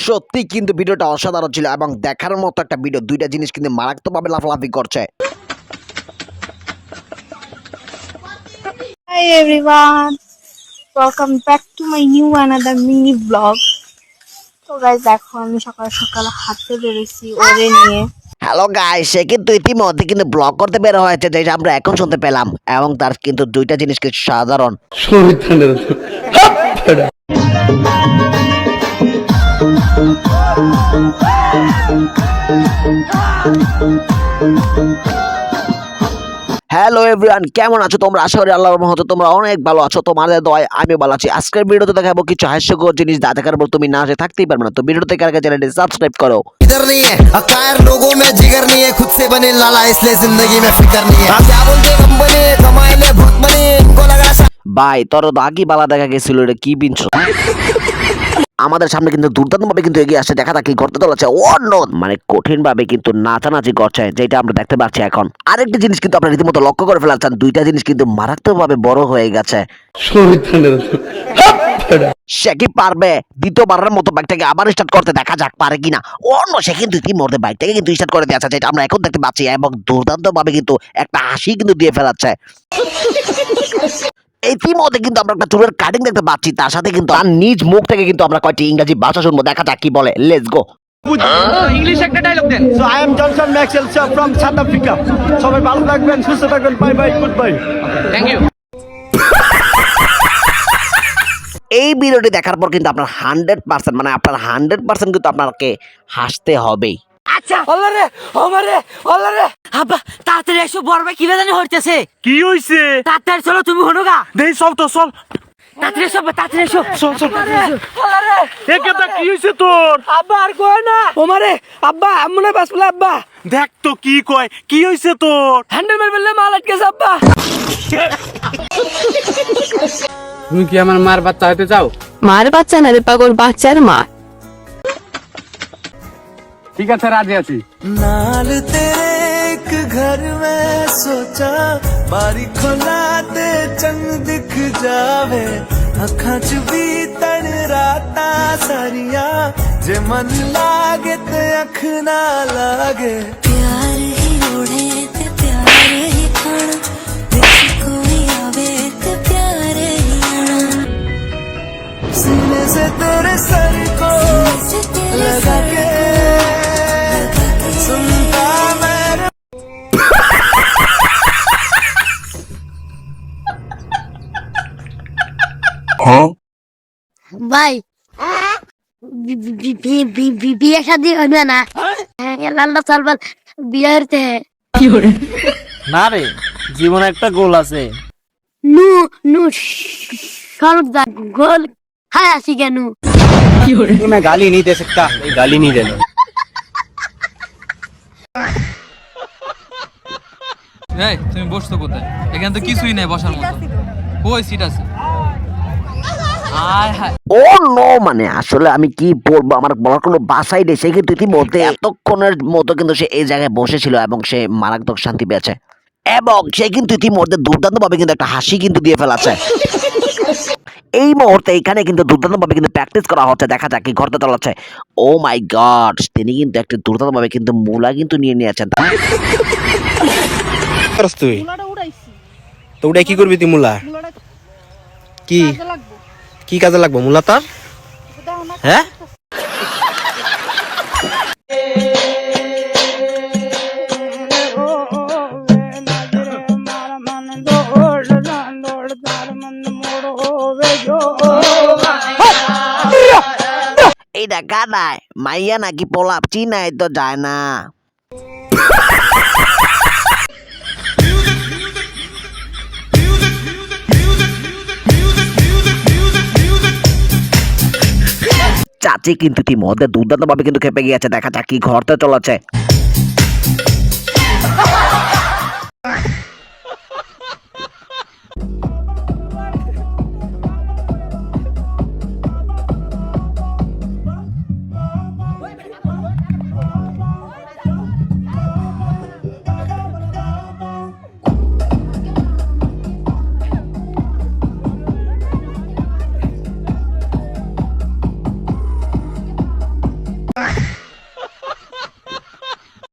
সত্যি কিন্তু ভিডিওটা অসাধারণ ছিল এবং দেখার মতো একটা ভিডিও। দুইটা জিনিস কিন্তু মারাত্মকভাবে লাফালাফি করছে। Hi everyone, welcome back to my new another mini vlog. তো গাইস দেখো আমি সকাল সকাল হাঁটতে বেরোছি ওরে নিয়ে। হ্যালো গাইস, সে কিন্তু ইতিমধ্যে কিন্তু ব্লগ করতে বের হয়েছে যেটা আমরা এখন শুনতে পেলাম এবং তার কিন্তু দুইটা জিনিস কিছু সাধারণ। হ্যালো এভরিওয়ান, কেমন আছো তোমরা? আশা করি আল্লাহর রহমতে তোমরা অনেক ভালো আছো। তোমাদের দয়ায় আমি ভালো আছি। আজকের ভিডিওতে দেখাবো কিছু হাস্যকর জিনিস, যা দেখার পর তুমি না আসে থাকতেই পারবে না। তো ভিডিওতে থেকে আগে চ্যানেলটি সাবস্ক্রাইব করো। इधर नहीं है अकायर लोगों में जिगर नहीं है, खुद से बने लाला इसलिए जिंदगी में फिक्र नहीं है। आप क्या बोलते हम बने कमाए ले भूत बने इनको लगा ভাই তোর তো আগেই বালা দেখা গেছিল, এটা কি বিনছ? আমাদের সামনে কিন্তু দুর্দান্ত ভাবে কিন্তু এগিয়ে আসছে, দেখা যাক কি করতে চলেছে। ও নো, মানে কঠিন ভাবে কিন্তু নাচানাচি করছে, যেটা আমরা দেখতে পাচ্ছি এখন। আরেকটা জিনিস কিন্তু আপনারা রীতিমতো লক্ষ্য করে ফেলাচ্ছেন, দুইটা জিনিস কিন্তু মারাত্মক ভাবে বড় হয়ে গেছে। সে কি পারবে দ্বিতীয়বারের মতো বাইকটাকে আবার স্টার্ট করতে? দেখা যাক পারে কিনা। অন্য সে কিন্তু ইতিমধ্যে বাইকটাকে কিন্তু স্টার্ট করে দিয়েছে, যেটা আমরা এখন দেখতে পাচ্ছি, এবং দুর্দান্ত ভাবে কিন্তু একটা হাসি কিন্তু দিয়ে ফেলাচ্ছে। ইতিমধ্যে কিন্তু আমরা একটা চুলের কাটিং দেখতে পাচ্ছি, তার সাথে কিন্তু তার নিজ মুখ থেকে কিন্তু আমরা কয়েকটি ইংরেজি ভাষা শুনবো। দেখা যাক কি বলে। Let's go. ইংলিশ একটা ডায়লগ দেন। So I am Johnson Maxwell sir from South Africa. সবাই ভালো থাকবেন, সুস্থ থাকবেন, bye bye, goodbye. Thank you. এই ভিডিওটি দেখার পর কিন্তু আপনার 100% মানে আপনার 100% কিন্তু আপনাকে হাসতে হবেই। আচ্ছা ওলারে ওলারে আব্বা তাড়াতাড়ি এসো, বড় ভাই কি জানি হইতেছে। কি হইছে? তাড়াতাড়ি চলো, তুমি হনো গা। দেই চল তো চল। তাড়াতাড়ি এসো, তাড়াতাড়ি এসো। চল ওলারে একেটা কি হইছে তোর? আব্বা আর কই না ওমারে আব্বা আমনে বাসলা আব্বা দেখ তো কি কয়, কি হইছে তোর? হ্যান্ডেল মার বললে মাল আটকেছে আব্বা। তুমি কি আমার মার বাচ্চা হতে চাও? মার বাচ্চা না রে পাগল, বাচ্চার মা। ঠিক আছে, রাজি আছি। नाल तेरे एक घर में सोचा बारी खोलाते चंग दिख जावे अखां च भी तन राता सारिया जे मन लागे ते अख ना लागे प्यार ही ओढ़े ते प्यार ही खाना विच कोई आवे ते प्यार ही आना सीने से तेरे सर को से तेरे लगा के सुनता मेरे ভাই বিয়ে শাদি হবে না? লাল্লা সালবাল বিয়ে হতে না রে, জীবনে একটা গোল আছে। নু নু সরদার গোল হায় আসি কেন? मैं गाली नहीं दे सकता, गाली नहीं देना। এই তুমি বসছো কোথায়? এখানে তো কিছুই নাই বসার মতো। ওই সিট আছে। আয় হায়। ও নো, মানে আসলে আমি কি বলবো, আমার বলার কোনো বাসাই নেই। সে কিন্তু ইতিমধ্যে এতক্ষণের মতো কিন্তু সে এই জায়গায় বসেছিল এবং সে মারাত্মক শান্তি পেয়েছে, এবং সে কিন্তু ইতিমধ্যে দুর্দান্ত ভাবে কিন্তু একটা হাসি কিন্তু দিয়ে ফেলাচ্ছে। এই মুহূর্তে এখানে কিন্তু দুর্দান্ত ভাবে কিন্তু প্র্যাকটিস করা হচ্ছে, দেখা যাক কি ঘটতে চলেছে। ও মাই গড, তিনি কিন্তু একটি দুর্দান্ত ভাবে কিন্তু মূলা কিন্তু নিয়ে নিয়েছেন। তুই তো ওটা কি করবি? তুই মূলা কি কি কাজে লাগবো মূলা তার? হ্যাঁ এইটা কানায় মাইয়া নাকি পোলাপ চিনাই তো যায় না। চাচি কিন্তু ইতিমধ্যে দুর্দান্ত ভাবে কিন্তু খেপে গিয়েছে, দেখা যাক কি ঘটতে চলেছে। না